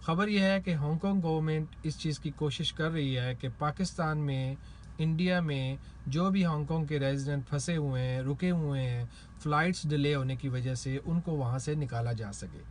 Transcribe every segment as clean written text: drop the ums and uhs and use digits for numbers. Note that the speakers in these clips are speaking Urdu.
خبر یہ ہے کہ ہانگ کانگ گورنمنٹ اس چیز کی کوشش کر رہی ہے کہ پاکستان میں، انڈیا میں جو بھی ہانگ کانگ کے ریزیڈنٹ پھنسے ہوئے ہیں، رکے ہوئے ہیں فلائٹس ڈیلے ہونے کی وجہ سے، ان کو وہاں سے نکالا جا سکے۔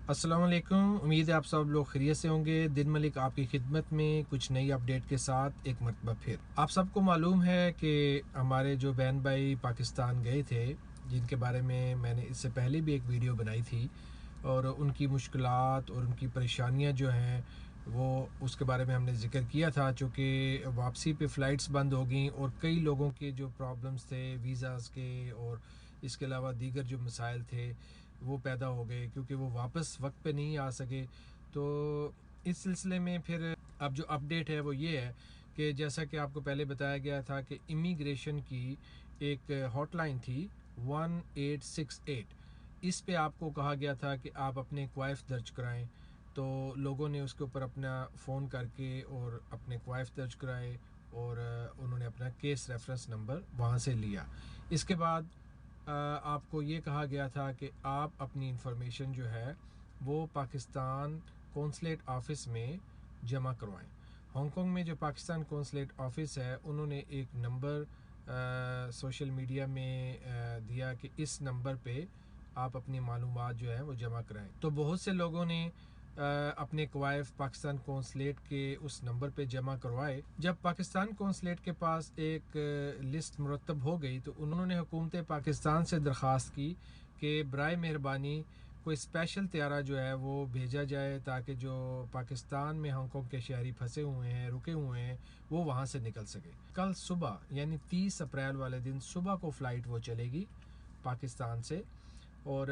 السلام علیکم، امید ہے آپ سب لوگ خیریت سے ہوں گے۔ دن ملک آپ کی خدمت میں کچھ نئی اپڈیٹ کے ساتھ ایک مرتبہ پھر۔ آپ سب کو معلوم ہے کہ ہمارے جو بہن بھائی پاکستان گئے تھے، جن کے بارے میں نے اس سے پہلے بھی ایک ویڈیو بنائی تھی، اور ان کی مشکلات اور ان کی پریشانیاں جو ہیں وہ اس کے بارے میں ہم نے ذکر کیا تھا، چونکہ واپسی پہ فلائٹس بند ہو گئیں اور کئی لوگوں کے جو پرابلمز تھے ویزاز کے اور اس کے علاوہ دیگر جو مسائل تھے وہ پیدا ہو گئے، کیونکہ وہ واپس وقت پہ نہیں آ سکے۔ تو اس سلسلے میں پھر اب جو اپڈیٹ ہے وہ یہ ہے کہ جیسا کہ آپ کو پہلے بتایا گیا تھا کہ امیگریشن کی ایک ہاٹ لائن تھی 1868، اس پہ آپ کو کہا گیا تھا کہ آپ اپنے کوائف درج کرائیں۔ تو لوگوں نے اس کے اوپر اپنا فون کر کے اور اپنے کوائف درج کرائے، اور انہوں نے اپنا کیس ریفرنس نمبر وہاں سے لیا۔ اس کے بعد آپ کو یہ کہا گیا تھا کہ آپ اپنی انفارمیشن جو ہے وہ پاکستان کونسلیٹ آفس میں جمع کروائیں۔ ہانگ کانگ میں جو پاکستان کونسلیٹ آفس ہے، انہوں نے ایک نمبر سوشل میڈیا میں دیا کہ اس نمبر پہ آپ اپنی معلومات جو ہے وہ جمع کرائیں۔ تو بہت سے لوگوں نے اپنے کوائف پاکستان کونسلیٹ کے اس نمبر پہ جمع کروائے۔ جب پاکستان کونسلیٹ کے پاس ایک لسٹ مرتب ہو گئی تو انہوں نے حکومت پاکستان سے درخواست کی کہ برائے مہربانی کوئی اسپیشل طیارہ جو ہے وہ بھیجا جائے، تاکہ جو پاکستان میں ہانگ کانگ کے شہری پھنسے ہوئے ہیں، رکے ہوئے ہیں، وہ وہاں سے نکل سکے۔ کل صبح یعنی 30 اپریل والے دن صبح کو فلائٹ وہ چلے گی پاکستان سے، اور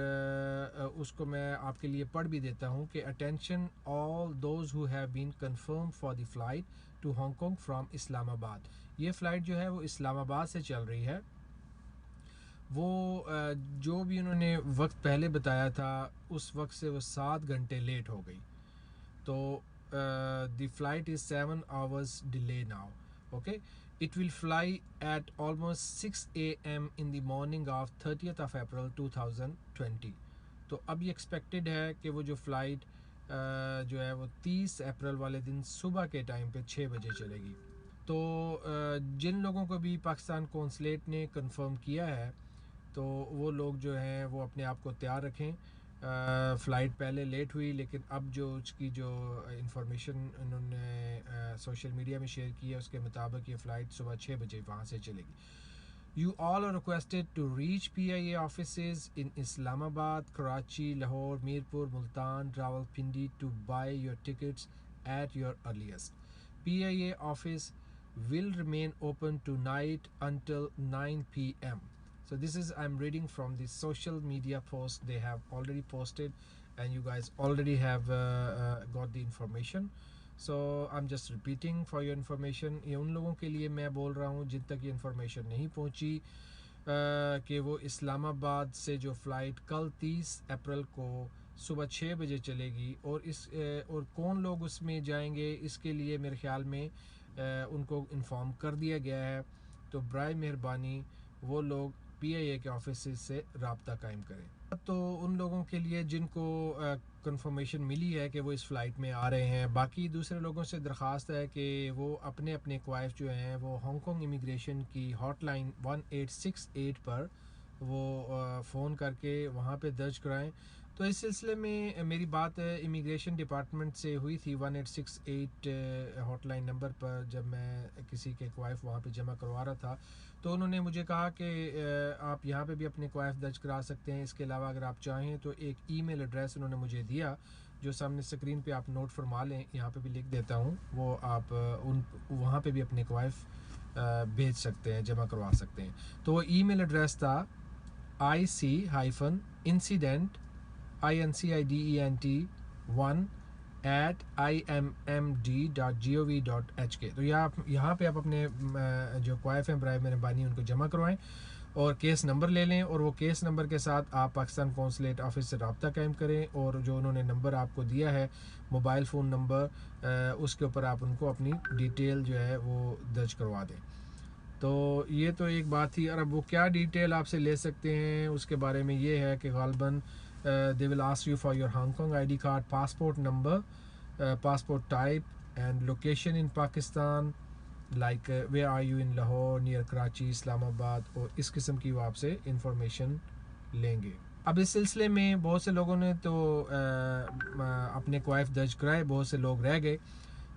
اس کو میں آپ کے لیے پڑھ بھی دیتا ہوں کہ attention all those who have been confirmed for the flight to Hong Kong from Islamabad. یہ فلائٹ جو ہے وہ اسلام آباد سے چل رہی ہے۔ وہ جو بھی انہوں نے وقت پہلے بتایا تھا اس وقت سے وہ 7 گھنٹے لیٹ ہو گئی۔ تو the flight is 7 hours delay now, okay. It will fly at almost 6 AM in the morning of 30th of April 2020۔ تو اب یہ ایکسپیکٹڈ ہے کہ وہ جو فلائٹ جو ہے وہ 30 اپریل والے دن صبح کے ٹائم پہ 6 بجے چلے گی۔ تو جن لوگوں کو بھی پاکستان کونسلیٹ نے کنفرم کیا ہے تو وہ لوگ جو ہیں وہ اپنے آپ کو تیار رکھیں۔ فلائٹ پہلے لیٹ ہوئی، لیکن اب جو اس کی جو انفارمیشن انہوں نے سوشل میڈیا میں شیئر کی ہے اس کے مطابق یہ فلائٹ صبح 6 بجے وہاں سے چلے گی۔ You all are requested to reach PIA offices in Islamabad, Karachi, Lahore, Mirpur, Multan, Rawalpindi to buy your tickets at your earliest. PIA office will remain open tonight until 9 PM. So this is, I'm reading from the social media post they have already posted, and you guys already have got the information. So I'm just repeating for your information. یہ ان لوگوں کے لیے میں بول رہا ہوں جن تک یہ انفارمیشن نہیں پہنچی کہ وہ اسلام آباد سے جو فلائٹ کل 30 اپریل کو صبح 6 بجے چلے گی، اور کون لوگ اس میں جائیں گے اس کے لیے میرے خیال میں ان کو انفارم کر دیا گیا ہے۔ تو برائے مہربانی وہ لوگ PIA کے آفیسز سے رابطہ قائم کریں۔ تو ان لوگوں کے لیے جن کو کنفرمیشن ملی ہے کہ وہ اس فلائٹ میں آ رہے ہیں، باقی دوسرے لوگوں سے درخواست ہے کہ وہ اپنے اپنے کوائف جو ہیں وہ ہانگ کانگ امیگریشن کی ہاٹ لائن 1868 پر وہ فون کر کے وہاں پہ درج کرائیں۔ تو اس سلسلے میں میری بات امیگریشن ڈپارٹمنٹ سے ہوئی تھی 1868 ہاٹ لائن نمبر پر، جب میں کسی کے کوائف وہاں پہ جمع کروا رہا تھا، تو انہوں نے مجھے کہا کہ آپ یہاں پہ بھی اپنے کوائف درج کرا سکتے ہیں۔ اس کے علاوہ اگر آپ چاہیں تو ایک ای میل ایڈریس انہوں نے مجھے دیا جو سامنے اسکرین پہ آپ نوٹ فرما لیں، یہاں پہ بھی لکھ دیتا ہوں، وہ آپ وہاں پہ بھی اپنے کوائف بھیج سکتے ہیں، جمع کروا سکتے ہیں۔ تو وہ ای میل ایڈریس تھا IC-incident INCIDENT1@IMMD.gov.hk۔ تو یہاں پہ آپ اپنے جو کوائف ہیں برائے مہربانی ان کو جمع کروائیں۔ اور کیس نمبر لے لیں، اور وہ کیس نمبر کے ساتھ آپ پاکستان قونصلیٹ آفس سے رابطہ قائم کریں، اور جو انہوں نے نمبر آپ کو دیا ہے موبائل فون نمبر، اس کے اوپر آپ ان کو اپنی ڈیٹیل جو ہے وہ درج کروا دیں۔ تو یہ تو ایک بات تھی۔ اور اب وہ کیا ڈیٹیل آپ سے لے سکتے ہیں اس کے بارے میں یہ ہے کہ غالباً they will ask you for your Hong Kong I D card, passport number, passport type and location in Pakistan, like where are you in Lahore, near Karachi, Islamabad, اور اس قسم کی وہ آپ سے انفارمیشن لیں گے۔ اب اس سلسلے میں بہت سے لوگوں نے تو اپنے کوائف درج کرائے، بہت سے لوگ رہ گئے۔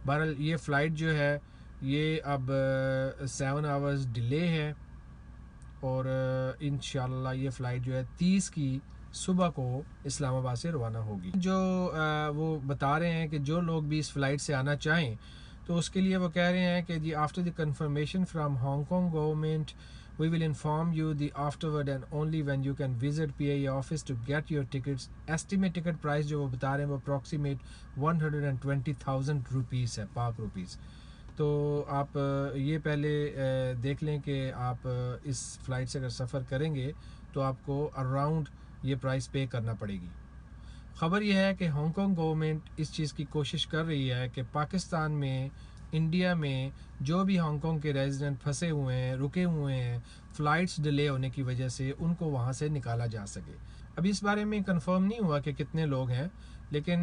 بہرحال یہ فلائٹ جو ہے یہ اب 7 آورز ڈیلے ہے، اور انشاءاللہ یہ فلائٹ جو ہے 30 کی صبح کو اسلام آباد سے روانہ ہوگی۔ جو وہ بتا رہے ہیں کہ جو لوگ بھی اس فلائٹ سے آنا چاہیں تو اس کے لیے وہ کہہ رہے ہیں کہ جی after the confirmation from Hong Kong government we will inform you the afterward and only when you can visit PIA office to get your tickets. estimate ticket price جو وہ بتا رہے ہیں وہ approximate 120,000 روپیز ہے، پاک روپیز۔ تو آپ یہ پہلے دیکھ لیں کہ آپ اس فلائٹ سے اگر سفر کریں گے تو آپ کو اراؤنڈ یہ پرائس پے کرنا پڑے گی۔ خبر یہ ہے کہ ہانگ کانگ گورنمنٹ اس چیز کی کوشش کر رہی ہے کہ پاکستان میں، انڈیا میں جو بھی ہانگ کانگ کے ریزیڈنٹ پھنسے ہوئے ہیں، رکے ہوئے ہیں فلائٹس ڈیلے ہونے کی وجہ سے، ان کو وہاں سے نکالا جا سکے۔ ابھی اس بارے میں کنفرم نہیں ہوا کہ کتنے لوگ ہیں، لیکن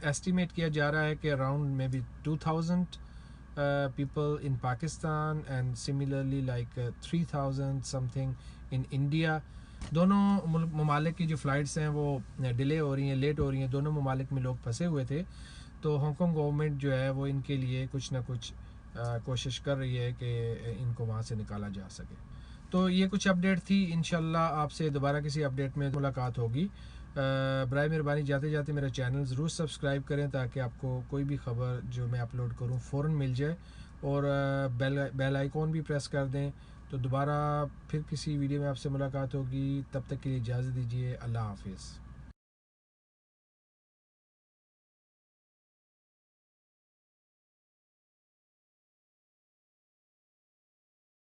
ایسٹیمیٹ کیا جا رہا ہے کہ around may be 2000 people in Pakistan and similarly like 3000 something in India۔ دونوں ممالک کی جو فلائٹس ہیں وہ ڈیلے ہو رہی ہیں، لیٹ ہو رہی ہیں، دونوں ممالک میں لوگ پھنسے ہوئے تھے، تو ہانگ کانگ گورنمنٹ جو ہے وہ ان کے لیے کچھ نہ کچھ کوشش کر رہی ہے کہ ان کو وہاں سے نکالا جا سکے۔ تو یہ کچھ اپڈیٹ تھی، انشاءاللہ آپ سے دوبارہ کسی اپڈیٹ میں ملاقات ہوگی۔ برائے مہربانی جاتے جاتے میرا چینل ضرور سبسکرائب کریں تاکہ آپ کو کوئی بھی خبر جو میں اپلوڈ کروں فوراً مل جائے، اور بیل آئیکن بھی پریس کر دیں۔ تو دوبارہ پھر کسی ویڈیو میں آپ سے ملاقات ہوگی، تب تک کے لیے اجازت دیجیے، اللہ حافظ۔